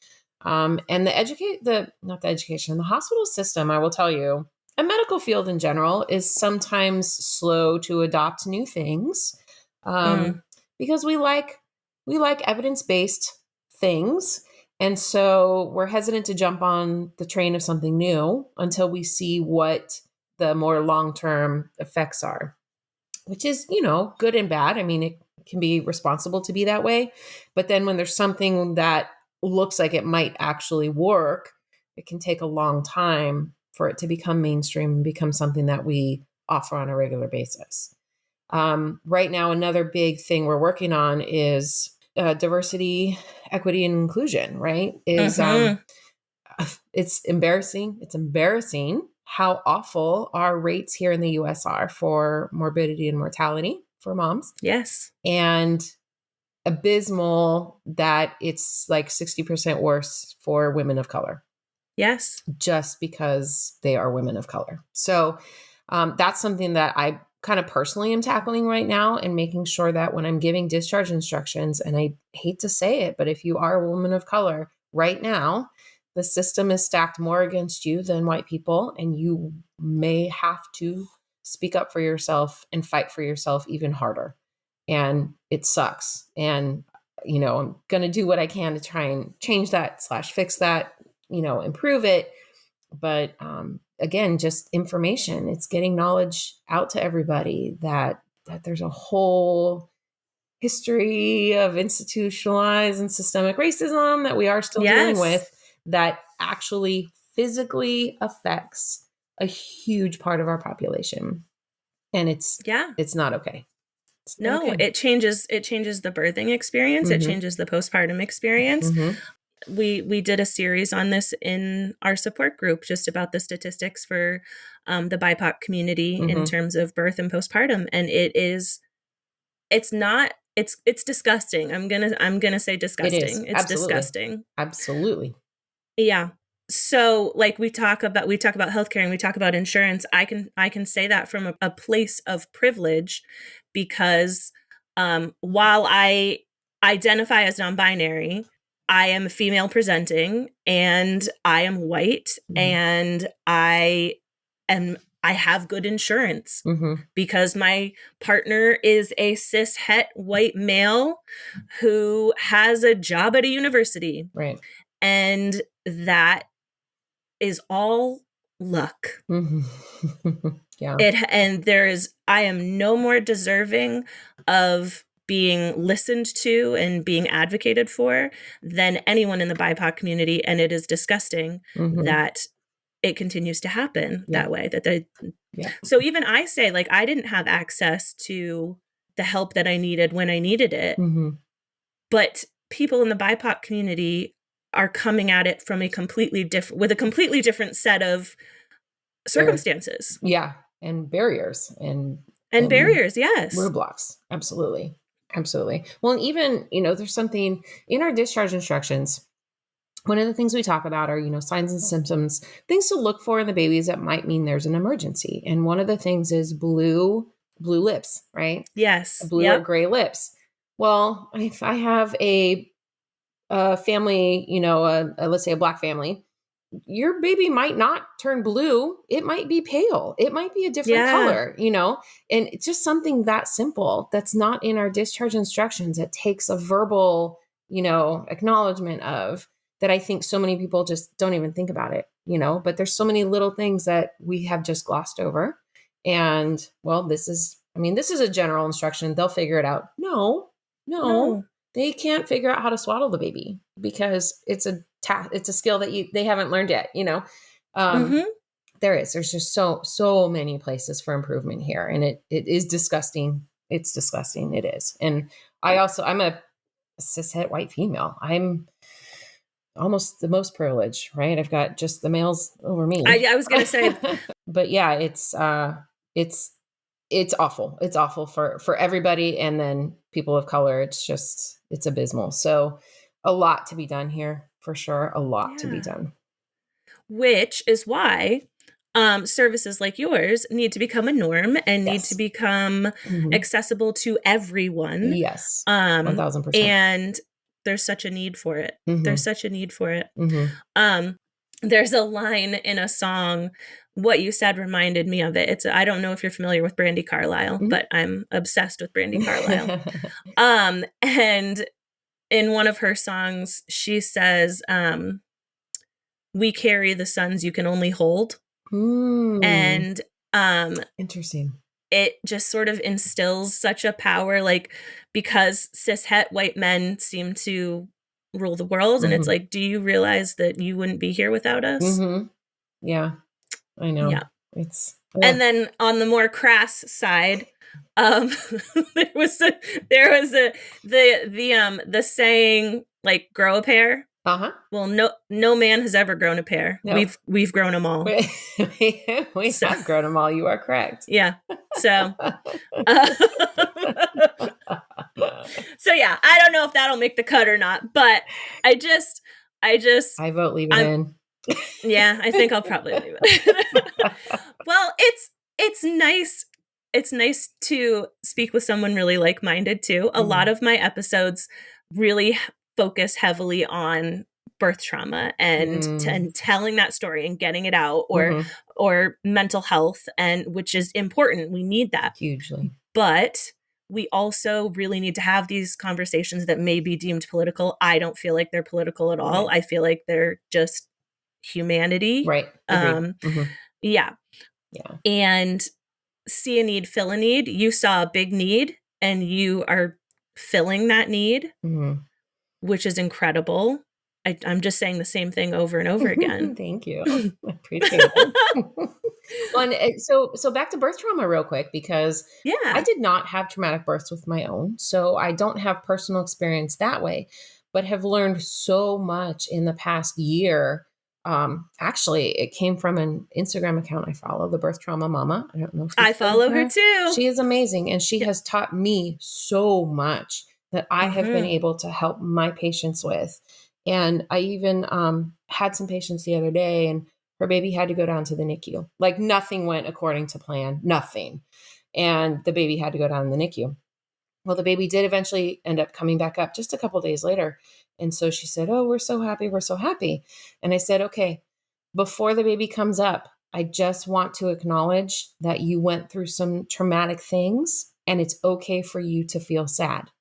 And the hospital system, I will tell you, a medical field in general is sometimes slow to adopt new things because we like evidence-based things. And so we're hesitant to jump on the train of something new until we see what the more long-term effects are, which is, good and bad. I mean, can be responsible to be that way. But then when there's something that looks like it might actually work, it can take a long time for it to become mainstream and become something that we offer on a regular basis. Right now, another big thing we're working on is diversity, equity, and inclusion, right? It's embarrassing. It's embarrassing how awful our rates here in the US are for morbidity and mortality for moms. Yes. And abysmal that it's like 60% worse for women of color. Yes. Just because they are women of color. So that's something that I kind of personally am tackling right now, and making sure that when I'm giving discharge instructions, and I hate to say it, but if you are a woman of color right now, the system is stacked more against you than white people, and you may have to speak up for yourself and fight for yourself even harder. And it sucks. And, I'm going to do what I can to try and change that / fix that, improve it. But again, just information. It's getting knowledge out to everybody that there's a whole history of institutionalized and systemic racism that we are still dealing with, that actually physically affects a huge part of our population. And it's not okay. It changes the birthing experience. It changes the postpartum experience. We did a series on this in our support group, just about the statistics for the BIPOC community in terms of birth and postpartum. And it's disgusting. I'm gonna say disgusting. It is. It's Absolutely. disgusting. Absolutely. Yeah. So like we talk about healthcare and we talk about insurance. I can say that from a place of privilege, because while I identify as non-binary, I am female presenting, and I am white, and I have good insurance because my partner is a cis het white male who has a job at a university. Right. And that is all luck. Yeah. I am no more deserving of being listened to and being advocated for than anyone in the BIPOC community. And it is disgusting that it continues to happen that way. So even I say, like, I didn't have access to the help that I needed when I needed it, but people in the BIPOC community are coming at it from a completely different set of circumstances. Yeah. And barriers and barriers. Yes. Roadblocks. Absolutely. Absolutely. Well, and even, there's something in our discharge instructions. One of the things we talk about are, signs and symptoms, things to look for in the babies that might mean there's an emergency. And one of the things is blue lips, right? Yes. Blue or gray lips. Well, if I have a family, let's say a Black family, your baby might not turn blue. It might be pale. It might be a different color, and it's just something that simple that's not in our discharge instructions. It takes a verbal, acknowledgement of that. I think so many people just don't even think about it, but there's so many little things that we have just glossed over. And well, this is a general instruction. They'll figure it out. No. They can't figure out how to swaddle the baby because it's a skill that they haven't learned yet, There's just so many places for improvement here. And it is disgusting. It's disgusting. It is. And I'm a cishet white female. I'm almost the most privileged, right? I've got just the males over me. I was going to say, but yeah, it's awful. It's awful for everybody. And then people of color, it's abysmal. So a lot to be done here, for sure. A lot to be done. Which is why services like yours need to become a norm and need to become accessible to everyone. Yes. 1000%. And there's such a need for it. There's such a need for it. There's a line in a song. What you said reminded me of it. I don't know if you're familiar with Brandi Carlile, but I'm obsessed with Brandi Carlile. And in one of her songs, she says, we carry the sons you can only hold. And interesting. it just sort of instills such a power, like, because cishet white men seem to rule the world. And it's like, do you realize that you wouldn't be here without us? Yeah, I know. Yeah. It's And then on the more crass side, there was the saying, like, grow a pair. Well, no man has ever grown a pair. No. We've grown them all. We have grown them all. You are correct. Yeah. So, so yeah, I don't know if that'll make the cut or not, but I vote leave it in. Yeah, I think I'll probably leave it. Well, it's nice. It's nice to speak with someone really like-minded too. A lot of my episodes really focus heavily on birth trauma and telling that story and getting it out, or mental health, and which is important. We need that hugely. But we also really need to have these conversations that may be deemed political. I don't feel like they're political at all. I feel like they're just humanity. Right. Yeah. And see a need, fill a need. You saw a big need and you are filling that need, which is incredible. I'm just saying the same thing over and over again. Thank you. I appreciate it. Well, so back to birth trauma real quick, because I did not have traumatic births with my own. So I don't have personal experience that way, but have learned so much in the past year. Actually, it came from an Instagram account I follow, the Birth Trauma Mama. I don't know if I follow her too. She is amazing. And she has taught me so much that I have been able to help my patients with. And I even had some patients the other day, and her baby had to go down to the NICU. Like, nothing went according to plan, nothing. And the baby had to go down in the NICU. Well, the baby did eventually end up coming back up just a couple of days later. And so she said, "Oh, we're so happy. We're so happy." And I said, "Okay, before the baby comes up, I just want to acknowledge that you went through some traumatic things, and it's okay for you to feel sad.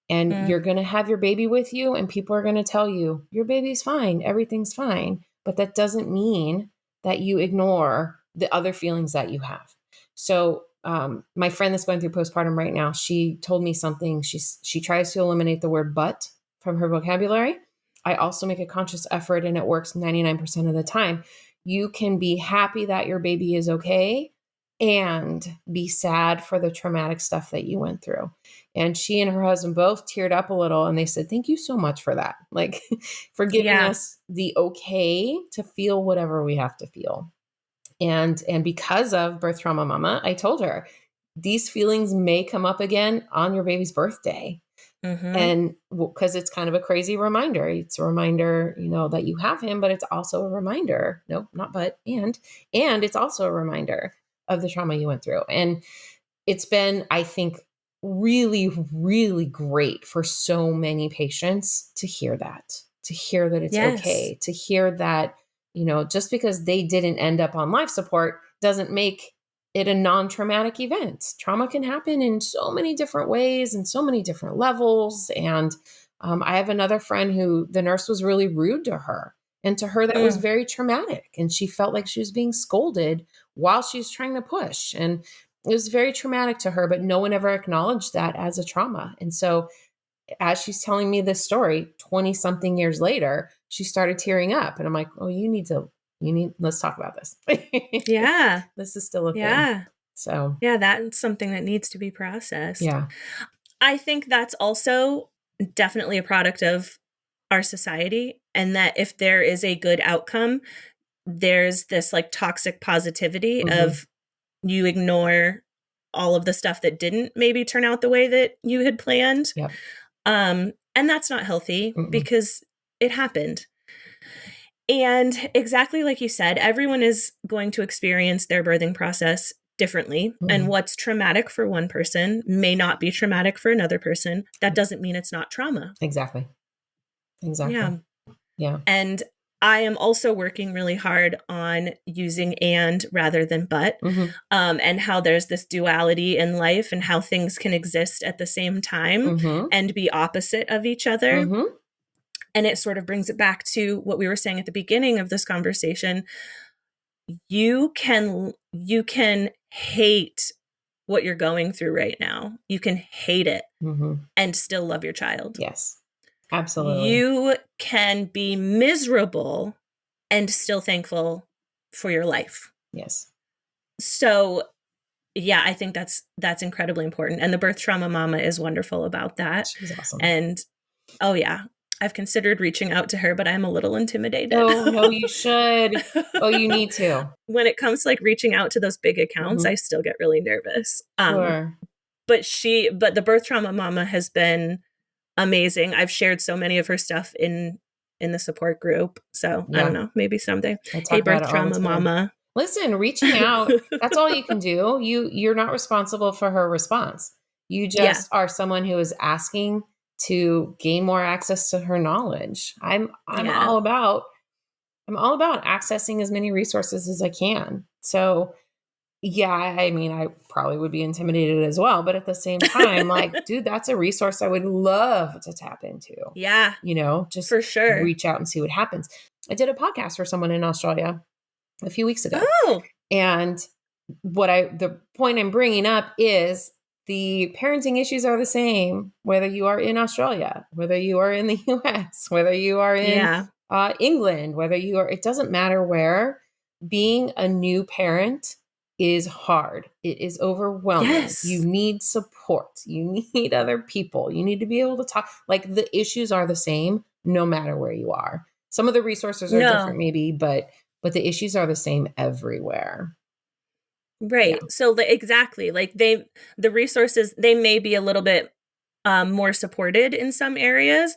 And you're going to have your baby with you, and people are going to tell you, your baby's fine, everything's fine. But that doesn't mean that you ignore the other feelings that you have." So my friend that's going through postpartum right now, she told me something. She tries to eliminate the word "but" from her vocabulary. I also make a conscious effort, and it works 99% of the time. You can be happy that your baby is okay and be sad for the traumatic stuff that you went through. And she and her husband both teared up a little, and they said, "Thank you so much for that." Like, for giving us the okay to feel whatever we have to feel. And because of Birth Trauma Mama, I told her, these feelings may come up again on your baby's birthday. And because it's kind of a crazy reminder. It's a reminder, that you have him, but it's also a reminder. No, not but, and it's also a reminder of the trauma you went through. And it's been, I think, really, really great for so many patients to hear that it's okay, to hear that, just because they didn't end up on life support doesn't make it a non-traumatic event. Trauma can happen in so many different ways and so many different levels. And I have another friend who the nurse was really rude to her. And to her, that was very traumatic. And she felt like she was being scolded while she was trying to push. And it was very traumatic to her, but no one ever acknowledged that as a trauma. And so as she's telling me this story, 20 something years later, she started tearing up. And I'm like, "Oh, let's talk about this." Yeah. This is still a thing. So yeah, that's something that needs to be processed. Yeah. I think that's also definitely a product of our society, and that if there is a good outcome, there's this like toxic positivity of you ignore all of the stuff that didn't maybe turn out the way that you had planned. Yep. And that's not healthy because it happened. And exactly like you said, everyone is going to experience their birthing process differently. And what's traumatic for one person may not be traumatic for another person. That doesn't mean it's not trauma. Exactly. Yeah. And I am also working really hard on using "and" rather than "but," and how there's this duality in life and how things can exist at the same time and be opposite of each other. And it sort of brings it back to what we were saying at the beginning of this conversation. You can hate what you're going through right now. You can hate it Mm-hmm. and still love your child. Yes, absolutely. You can be miserable and still thankful for your life. Yes. So yeah, I think that's incredibly important. And the birth trauma mama is wonderful about that. She's awesome. And oh yeah, I've considered reaching out to her, but I'm a little intimidated. Oh, you should. Oh, you need to. When it comes to like reaching out to those big accounts, I still get really nervous. Sure. But the birth trauma mama has been amazing. I've shared so many of her stuff in the support group. So I don't know, maybe someday. Hey, birth trauma mama. Listen, reaching out, that's all you can do. You're not responsible for her response. You just are someone who is asking to gain more access to her knowledge. I'm all about accessing as many resources as I can. So yeah, I mean, I probably would be intimidated as well, but at the same time, like, dude, that's a resource I would love to tap into. Yeah. Just for sure. Reach out and see what happens. I did a podcast for someone in Australia a few weeks ago. Oh. And the point I'm bringing up is the parenting issues are the same, whether you are in Australia, whether you are in the US, whether you are in England, it doesn't matter where. Being a new parent is hard. It is overwhelming. Yes. You need support. You need other people. You need to be able to talk. Like, the issues are the same no matter where you are. Some of the resources are different maybe, but the issues are the same everywhere. Right. Yeah. So exactly, like the resources, they may be a little bit more supported in some areas,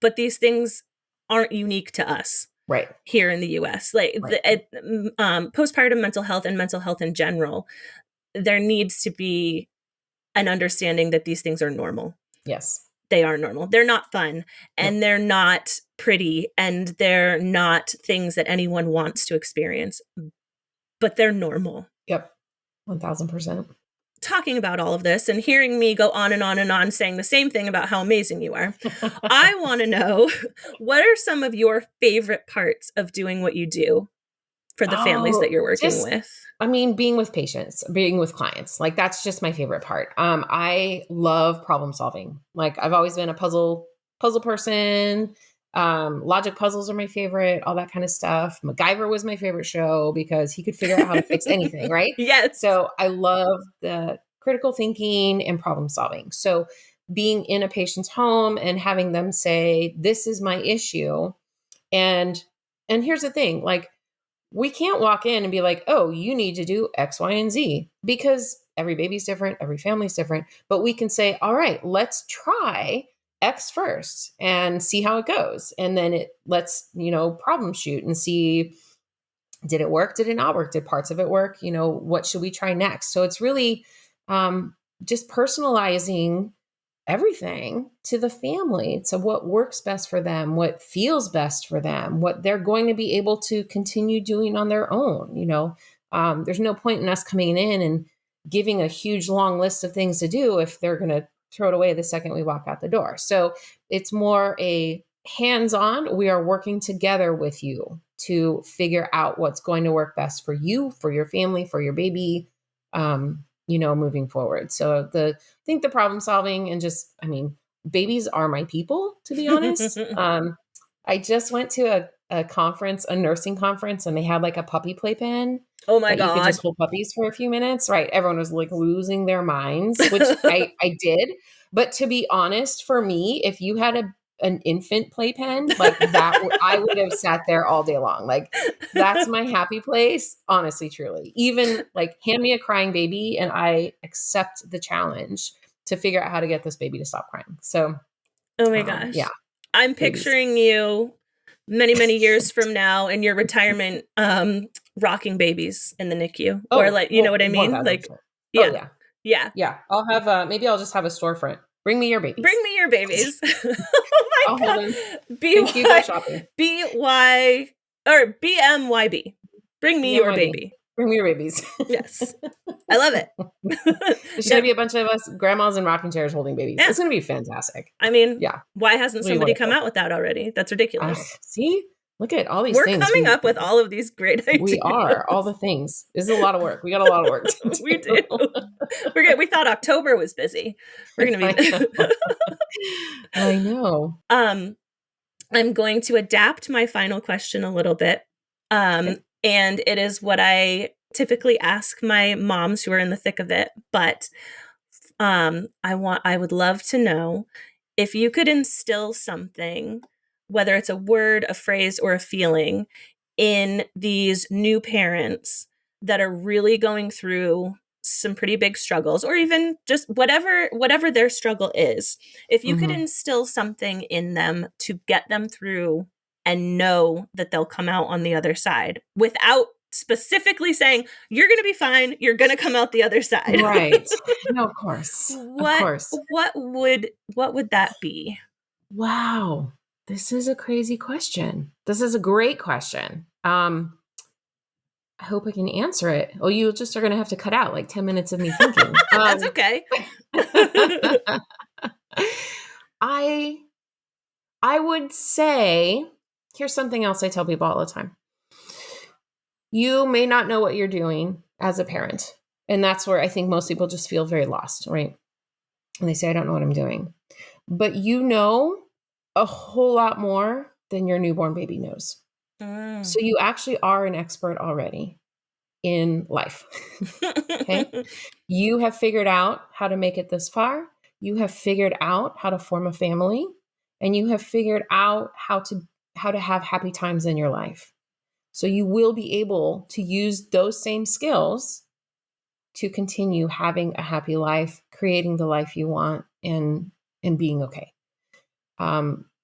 but these things aren't unique to us. Right. Here in the US, like postpartum mental health and mental health in general, there needs to be an understanding that these things are normal. Yes. They are normal. They're not fun, and they're not pretty, and they're not things that anyone wants to experience, but they're normal. Yep. 1000%. Talking about all of this and hearing me go on and on and on saying the same thing about how amazing you are, I want to know, what are some of your favorite parts of doing what you do for the families that you're working with? I mean, being with patients, being with clients, like, that's just my favorite part. I love problem solving. Like, I've always been a puzzle person. Logic puzzles are my favorite, all that kind of stuff. MacGyver was my favorite show because he could figure out how to fix anything, right? Yes. So I love the critical thinking and problem solving. So being in a patient's home and having them say, this is my issue. And here's the thing, like, we can't walk in and be like, oh, you need to do X, Y, and Z, because every baby's different, every family's different. But we can say, all right, let's try X first and see how it goes. And then let's problem shoot and see, did it work? Did it not work? Did parts of it work? What should we try next? So it's really just personalizing everything to the family. So what works best for them, what feels best for them, what they're going to be able to continue doing on their own. There's no point in us coming in and giving a huge long list of things to do if they're going to throw it away the second we walk out the door. So it's more a hands-on. We are working together with you to figure out what's going to work best for you, for your family, for your baby, moving forward. So I think the problem solving and babies are my people, to be honest. I just went to a conference, a nursing conference, and they had like a puppy playpen. Oh my God. You could just hold puppies for a few minutes, right? Everyone was like losing their minds, which I did. But to be honest, for me, if you had an infant playpen like that, I would have sat there all day long. Like, that's my happy place, honestly, truly. Even like, hand me a crying baby and I accept the challenge to figure out how to get this baby to stop crying. So, oh my gosh. Yeah. I'm picturing you many, many years from now in your retirement, rocking babies in the NICU, or like, you know what I mean? 1,000%. Like, yeah. I'll have maybe I'll just have a storefront. Bring me your babies. Bring me your babies. Oh my God. B-Y or B-M-Y-B. Bring me your baby. Bring me your babies. Yes. I love it. There's going to be a bunch of us grandmas in rocking chairs holding babies. Yeah. It's going to be fantastic. I mean, yeah. Why hasn't somebody come out with that already? That's ridiculous. See? Look at all these We're things. coming up with all of these great ideas. We are. All the things. This is a lot of work. We got a lot of work to do. We do. We thought October was busy. We're going to be. I know. I'm going to adapt my final question a little bit. Okay. And it is what I typically ask my moms who are in the thick of it. But I would love to know if you could instill something, whether it's a word, a phrase, or a feeling, in these new parents that are really going through some pretty big struggles, or even just whatever their struggle is. If you could instill something in them to get them through and know that they'll come out on the other side without specifically saying, you're going to be fine, you're going to come out the other side. Right. No, of course. Of course. What would that be? Wow. This is a crazy question. This is a great question. I hope I can answer it. Oh, you just are going to have to cut out like 10 minutes of me thinking. That's okay. I would say, here's something else I tell people all the time. You may not know what you're doing as a parent. And that's where I think most people just feel very lost, right? And they say, I don't know what I'm doing. But you know a whole lot more than your newborn baby knows. So you actually are an expert already in life. Okay. You have figured out how to make it this far. You have figured out how to form a family, and you have figured out how to have happy times in your life. So you will be able to use those same skills to continue having a happy life, creating the life you want, and being okay.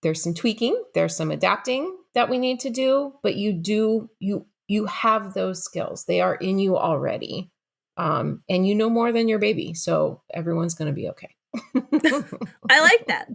There's some tweaking, there's some adapting that we need to do, but you have those skills. They are in you already. And you know more than your baby. So everyone's going to be okay. I like that.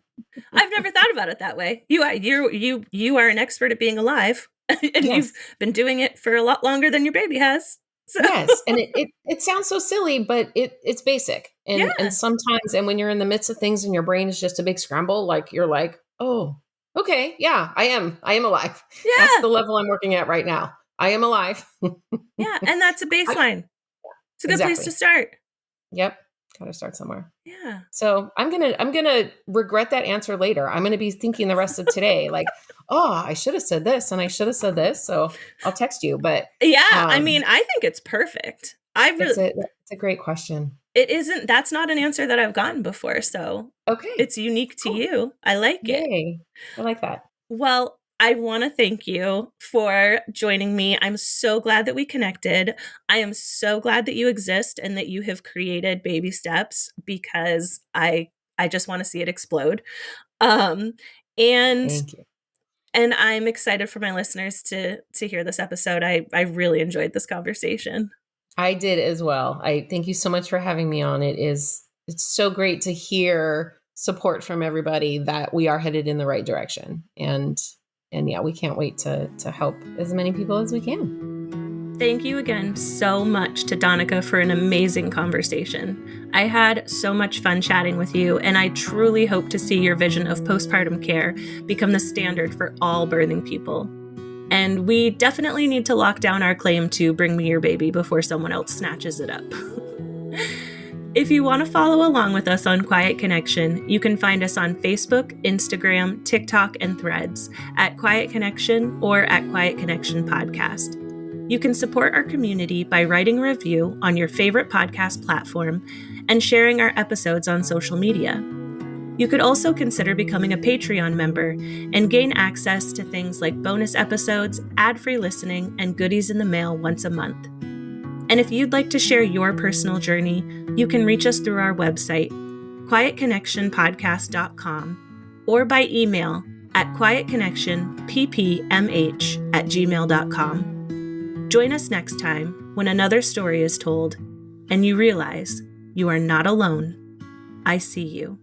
I've never thought about it that way. You are an expert at being alive, and you've been doing it for a lot longer than your baby has. So. Yes. And it sounds so silly, but it's basic. And sometimes, and when you're in the midst of things and your brain is just a big scramble, like you're like, oh, okay. Yeah, I am alive. Yeah. That's the level I'm working at right now. I am alive. Yeah. And that's a baseline. It's a good place to start. Yep. Got to start somewhere. Yeah. So I'm going to regret that answer later. I'm going to be thinking the rest of today, like, oh, I should have said this and I should have said this. So I'll text you, but yeah, I mean, I think it's perfect. It's a great question. That's not an answer that I've gotten before. So okay. It's unique to you. I like it. I like that. Well, I want to thank you for joining me. I'm so glad that we connected. I am so glad that you exist and that you have created Baby Steps, because I just want to see it explode. And thank you. And I'm excited for my listeners to hear this episode. I really enjoyed this conversation. I did as well. I thank you so much for having me on. It's so great to hear support from everybody that we are headed in the right direction. And yeah, we can't wait to help as many people as we can. Thank you again so much to Danika for an amazing conversation. I had so much fun chatting with you, and I truly hope to see your vision of postpartum care become the standard for all birthing people. And we definitely need to lock down our claim to bring me your baby before someone else snatches it up. If you want to follow along with us on Quiet Connection, you can find us on Facebook, Instagram, TikTok, and Threads at Quiet Connection or at Quiet Connection Podcast. You can support our community by writing a review on your favorite podcast platform and sharing our episodes on social media. You could also consider becoming a Patreon member and gain access to things like bonus episodes, ad-free listening, and goodies in the mail once a month. And if you'd like to share your personal journey, you can reach us through our website, quietconnectionpodcast.com, or by email at quietconnectionppmh@gmail.com. Join us next time when another story is told and you realize you are not alone. I see you.